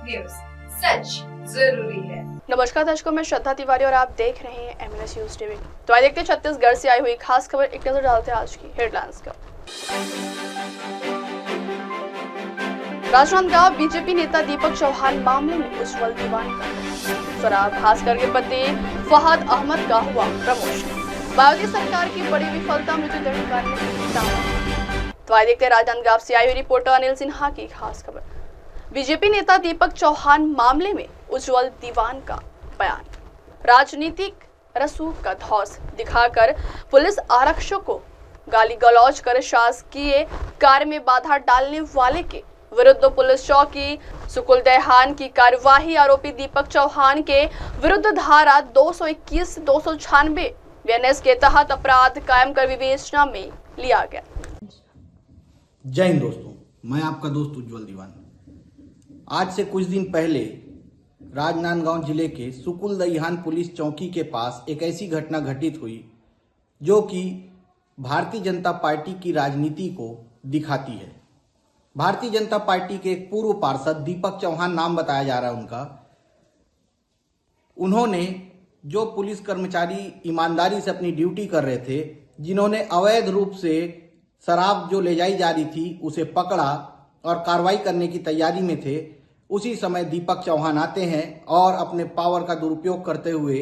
News, सच जरूरी है। नमस्कार दर्शकों, मैं श्रद्धा तिवारी और आप देख रहे हैं एमएनएस न्यूज टीवी। तो आइए देखते हैं छत्तीसगढ़ से आई हुई खास खबर। एक नजर डालते हैं आज की हेडलाइंस का। राजनांदगांव बीजेपी नेता दीपक चौहान मामले में उज्जवल दीवान का फरार भास्कर के पति फहद अहमद का हुआ प्रमोशन। मायावती सरकार की बड़ी विफलता मृत्युदंड निकालने की दावा। तो आइए देखते हैं राजनांदगांव से आई हुई रिपोर्टर अनिल सिन्हा की खास खबर। बीजेपी नेता दीपक चौहान मामले में उज्जवल दीवान का बयान। राजनीतिक रसूख का धौस दिखाकर पुलिस आरक्षक को गाली गलौज कर शासकीय कार्य में बाधा डालने वाले के विरुद्ध पुलिस चौकी सुकुल देहान की कार्यवाही। आरोपी दीपक चौहान के विरुद्ध धारा 221 से 296 बीएनएस के तहत अपराध कायम कर विवेचना में लिया गया। जय हिंद दोस्तों, मैं आपका दोस्त उज्जवल दीवान। आज से कुछ दिन पहले राजनांदगांव जिले के सुकुल दहियान पुलिस चौकी के पास एक ऐसी घटना घटित हुई जो कि भारतीय जनता पार्टी की राजनीति को दिखाती है। भारतीय जनता पार्टी के एक पूर्व पार्षद दीपक चौहान नाम बताया जा रहा है उनका, उन्होंने जो पुलिस कर्मचारी ईमानदारी से अपनी ड्यूटी कर रहे थे, जिन्होंने अवैध रूप से शराब जो ले जाई जा रही थी उसे पकड़ा और कार्रवाई करने की तैयारी में थे, उसी समय दीपक चौहान आते हैं और अपने पावर का दुरुपयोग करते हुए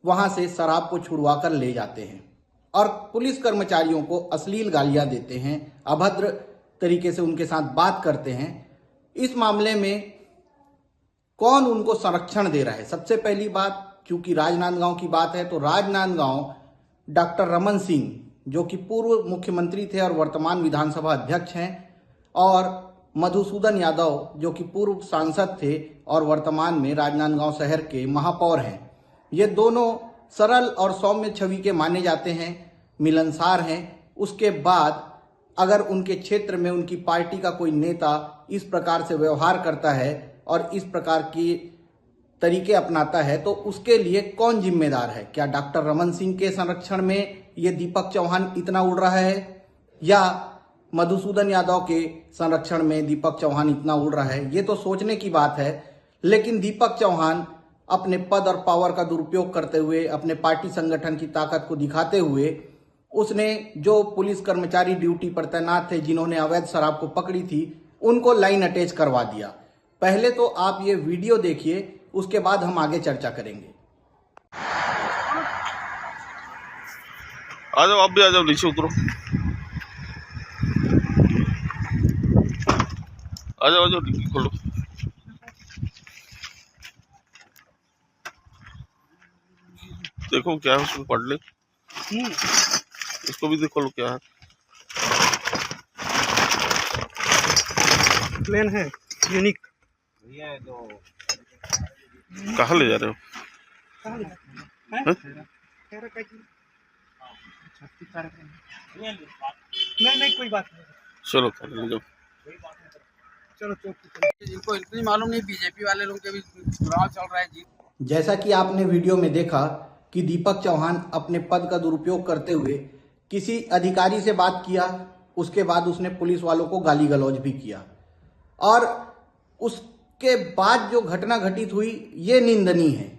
वहां से शराब को छुड़वा कर ले जाते हैं और पुलिस कर्मचारियों को अश्लील गालियां देते हैं, अभद्र तरीके से उनके साथ बात करते हैं। इस मामले में कौन उनको संरक्षण दे रहा है? सबसे पहली बात, क्योंकि राजनांदगांव की बात है तो राजनांदगांव डॉक्टर रमन सिंह जो कि पूर्व मुख्यमंत्री थे और वर्तमान विधानसभा अध्यक्ष हैं, और मधुसूदन यादव जो कि पूर्व सांसद थे और वर्तमान में राजनांदगांव शहर के महापौर हैं। ये दोनों सरल और सौम्य छवि के माने जाते हैं, मिलनसार हैं। उसके बाद अगर उनके क्षेत्र में उनकी पार्टी का कोई नेता इस प्रकार से व्यवहार करता है और इस प्रकार की तरीके अपनाता है तो उसके लिए कौन जिम्मेदार है? क्या डॉक्टर रमन सिंह के संरक्षण में ये दीपक चौहान इतना उड़ रहा है या मधुसूदन यादव के संरक्षण में दीपक चौहान इतना उड़ रहा है? ये तो सोचने की बात है। लेकिन दीपक चौहान अपने पद और पावर का दुरुपयोग करते हुए, अपने पार्टी संगठन की ताकत को दिखाते हुए, उसने जो पुलिस कर्मचारी ड्यूटी पर तैनात थे जिन्होंने अवैध शराब को पकड़ी थी, उनको लाइन अटैच करवा दिया। पहले तो आप ये वीडियो देखिए, उसके बाद हम आगे चर्चा करेंगे। आ जाओ, आप भी आ जाओ, नीचे उतरो। आ जाओ, खोलो। देखो क्या है उसमें, पढ़ ले। इसको भी देखो लो क्या है। प्लेन है यूनिक। कहाँ ले जा रहे हो? नहीं कोई बात नहीं। चलो ले जाओ। चलो जिनको इतनी मालूम नहीं, बीजेपी वाले लोग के भी चुनाव चल रहा है जी। जैसा कि आपने वीडियो में देखा कि दीपक चौहान अपने पद का दुरुपयोग करते हुए किसी अधिकारी से बात किया, उसके बाद उसने पुलिस वालों को गाली गलौज भी किया और उसके बाद जो घटना घटित हुई ये निंदनीय है।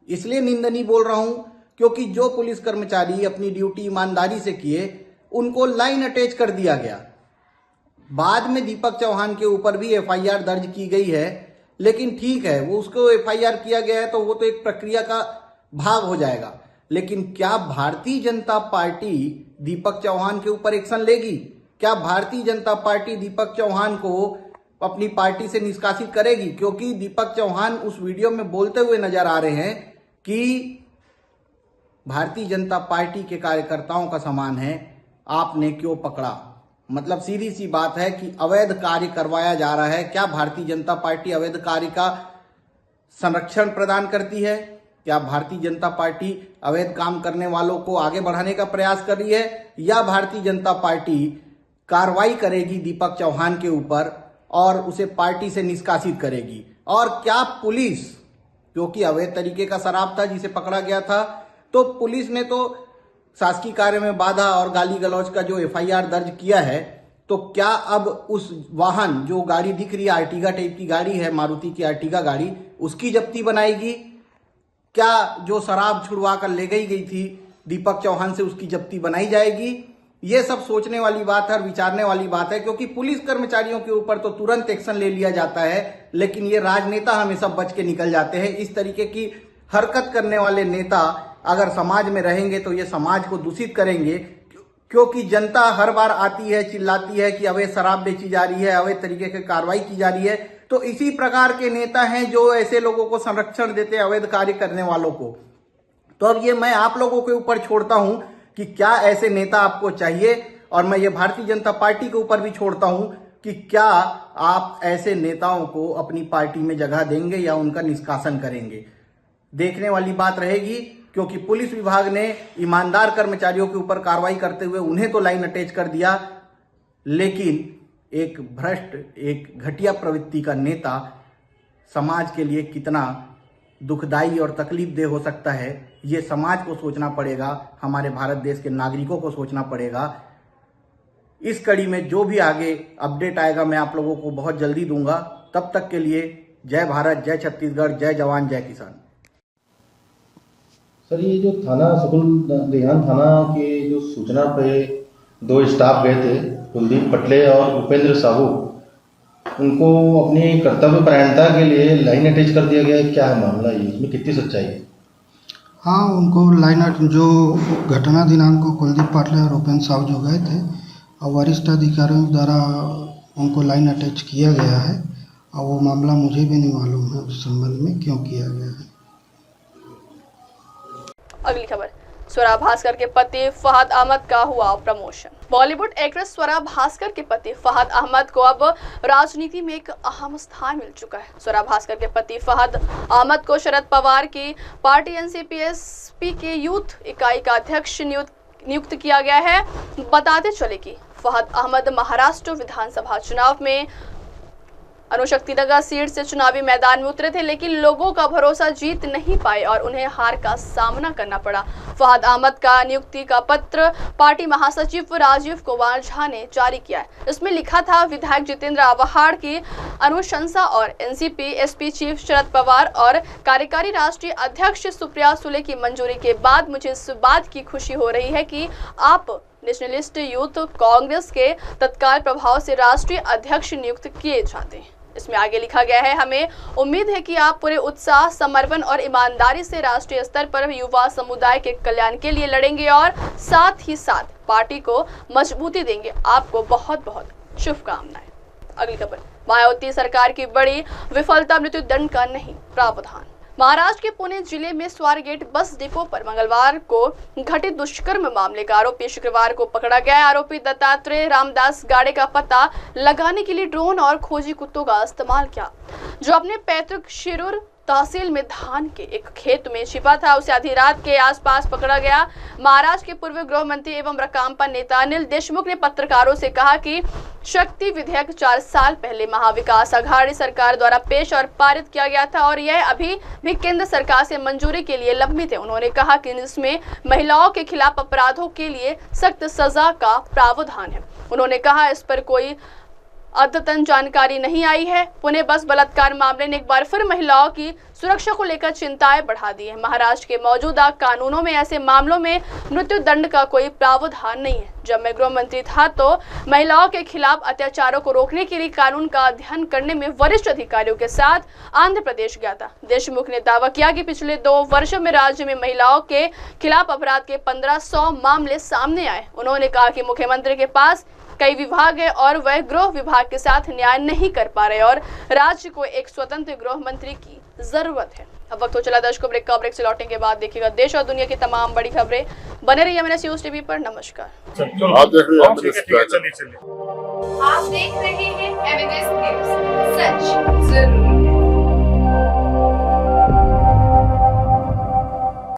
इसलिए निंदनीय बोल रहा हूं क्योंकि जो पुलिस कर्मचारी अपनी ड्यूटी ईमानदारी से किए उनको लाइन अटैच कर दिया गया। बाद में दीपक चौहान के ऊपर भी एफआईआर दर्ज की गई है, लेकिन ठीक है, वो उसको एफआईआर किया गया है तो वो तो एक प्रक्रिया का भाग हो जाएगा। लेकिन क्या भारतीय जनता पार्टी दीपक चौहान के ऊपर एक्शन लेगी? क्या भारतीय जनता पार्टी दीपक चौहान को अपनी पार्टी से निष्कासित करेगी? क्योंकि दीपक चौहान उस वीडियो में बोलते हुए नजर आ रहे हैं कि भारतीय जनता पार्टी के कार्यकर्ताओं का सामान है, आपने क्यों पकड़ा? मतलब सीधी सी बात है कि अवैध कार्य करवाया जा रहा है। क्या भारतीय जनता पार्टी अवैध कार्य का संरक्षण प्रदान करती है? क्या भारतीय जनता पार्टी अवैध काम करने वालों को आगे बढ़ाने का प्रयास कर रही है, या भारतीय जनता पार्टी कार्रवाई करेगी दीपक चौहान के ऊपर और उसे पार्टी से निष्कासित करेगी? और क्या पुलिस, क्योंकि अवैध तरीके का शराब था जिसे पकड़ा गया था, तो पुलिस ने तो शासकीय कार्य में बाधा और गाली गलौज का जो एफआईआर दर्ज किया है तो क्या अब उस वाहन जो गाड़ी दिख रही है आर्टिगा टाइप की गाड़ी है, मारुति की आर्टिगा गाड़ी, उसकी जब्ती बनाएगी? क्या जो शराब छुड़वा कर ले गई थी दीपक चौहान से, उसकी जब्ती बनाई जाएगी? ये सब सोचने वाली बात है और विचारने वाली बात है, क्योंकि पुलिस कर्मचारियों के ऊपर तो तुरंत एक्शन ले लिया जाता है, लेकिन ये राजनेता हमेशा बच के निकल जाते हैं। इस तरीके की हरकत करने वाले नेता अगर समाज में रहेंगे तो ये समाज को दूषित करेंगे, क्योंकि जनता हर बार आती है, चिल्लाती है कि अवैध शराब बेची जा रही है, अवैध तरीके की कार्रवाई की जा रही है। तो इसी प्रकार के नेता हैं जो ऐसे लोगों को संरक्षण देते हैं, अवैध कार्य करने वालों को। तो अब ये मैं आप लोगों के ऊपर छोड़ता हूं कि क्या ऐसे नेता आपको चाहिए, और मैं ये भारतीय जनता पार्टी के ऊपर भी छोड़ता हूं कि क्या आप ऐसे नेताओं को अपनी पार्टी में जगह देंगे या उनका निष्कासन करेंगे। देखने वाली बात रहेगी, क्योंकि पुलिस विभाग ने ईमानदार कर्मचारियों के ऊपर कार्रवाई करते हुए उन्हें तो लाइन अटैच कर दिया, लेकिन एक भ्रष्ट, एक घटिया प्रवृत्ति का नेता समाज के लिए कितना दुखदाई और तकलीफ दे हो सकता है, ये समाज को सोचना पड़ेगा, हमारे भारत देश के नागरिकों को सोचना पड़ेगा। इस कड़ी में जो भी आगे अपडेट आएगा मैं आप लोगों को बहुत जल्दी दूंगा। तब तक के लिए जय भारत, जय छत्तीसगढ़, जय जवान, जय किसान। सर, ये जो थाना सुकुल देहान थाना के जो सूचना पे 2 स्टाफ गए थे, कुलदीप पटले और उपेंद्र साहू, उनको अपनी कर्तव्य परायणता के लिए लाइन अटैच कर दिया गया है। क्या है मामला, ये इसमें कितनी सच्चाई है? हाँ, उनको लाइन जो घटना दिनांक को कुलदीप पाटले और उपेंद्र साहू जो गए थे और वरिष्ठ अधिकारियों द्वारा उनको लाइन अटैच किया गया है, और वो मामला मुझे भी नहीं मालूम है उस संबंध में क्यों किया गया है। अगली खबर, स्वरा भास्कर के पति फहद अहमद का हुआ प्रमोशन। बॉलीवुड एक्ट्रेस स्वरा भास्कर के पति फहद अहमद को अब राजनीति में एक अहम स्थान मिल चुका है। स्वरा भास्कर के पति फहद अहमद को शरद पवार की पार्टी एनसीपी के यूथ इकाई का अध्यक्ष नियुक्त किया गया है। बताते चले कि फहद अहमद महाराष्ट्र विधानसभा चुनाव में अनुशक्तिनगर सीट से चुनावी मैदान में उतरे थे, लेकिन लोगों का भरोसा जीत नहीं पाए और उन्हें हार का सामना करना पड़ा। फहद अहमद का नियुक्ति का पत्र पार्टी महासचिव राजीव कुमार झा ने जारी किया है। इसमें लिखा था, विधायक जितेंद्र आव्हाड की अनुशंसा और NCP SP chief Sharad Pawar और कार्यकारी राष्ट्रीय अध्यक्ष सुप्रिया सुले की मंजूरी के बाद मुझे इस बात की खुशी हो रही है कि आप नेशनलिस्ट यूथ कांग्रेस के तत्काल प्रभाव से राष्ट्रीय अध्यक्ष नियुक्त किए जाते हैं। इसमें आगे लिखा गया है, हमें उम्मीद है कि आप पूरे उत्साह, समर्पण और ईमानदारी से राष्ट्रीय स्तर पर युवा समुदाय के कल्याण के लिए लड़ेंगे और साथ ही साथ पार्टी को मजबूती देंगे। आपको बहुत बहुत शुभकामनाएं। अगली खबर, मायावती सरकार की बड़ी विफलता, मृत्यु दंड का नहीं प्रावधान। महाराष्ट्र के पुणे जिले में स्वारगेट बस डिपो पर मंगलवार को घटित दुष्कर्म मामले का आरोपी शुक्रवार को पकड़ा गया। आरोपी दत्तात्रेय रामदास गाड़े का पता लगाने के लिए ड्रोन और खोजी कुत्तों का इस्तेमाल किया, जो अपने पैतृक शिरूर तहसील में धान के एक खेत में छिपा था। उसे आधी रात के आसपास पकड़ा गया। महाराष्ट्र के पूर्व गृह मंत्री एवं राकांपा नेता अनिल देशमुख ने पत्रकारों से कहा कि शक्ति विधेयक 4 साल पहले महाविकास आघाड़ी सरकार द्वारा पेश और पारित किया गया था और यह अभी भी केंद्र सरकार से मंजूरी के लिए लंबित है। उन्होंने कहा कि इसमें महिलाओं के खिलाफ अपराधों के लिए सख्त सजा का प्रावधान है। उन्होंने कहा, इस पर कोई अद्यतन जानकारी नहीं आई है। पुणे बस बलात्कार मामले ने एक बार फिर महिलाओं की सुरक्षा को लेकर चिंताएं बढ़ा दी है। महाराष्ट्र के मौजूदा कानूनों में ऐसे मामलों में मृत्यु दंड का कोई प्रावधान नहीं है। जब मैं गृह मंत्री था तो महिलाओं के खिलाफ अत्याचारों को रोकने के लिए कानून का अध्ययन करने में वरिष्ठ अधिकारियों के साथ आंध्र प्रदेश गया था। देशमुख ने दावा किया कि पिछले 2 वर्षों में राज्य में महिलाओं के खिलाफ अपराध के 1500 मामले सामने आए। उन्होंने कहा कि मुख्यमंत्री के पास कई विभाग है और वह गृह विभाग के साथ न्याय नहीं कर पा रहे और राज्य को एक स्वतंत्र गृह मंत्री की जरूरत है। अब वक्त हो चला दर्शकों ब्रेक का। ब्रेक से लौटने के बाद देखिएगा देश और दुनिया की तमाम बड़ी खबरें। बने रहिए MNS न्यूज टीवी पर। नमस्कार। आप देख रहे हैं MNS न्यूज, सच जरूर।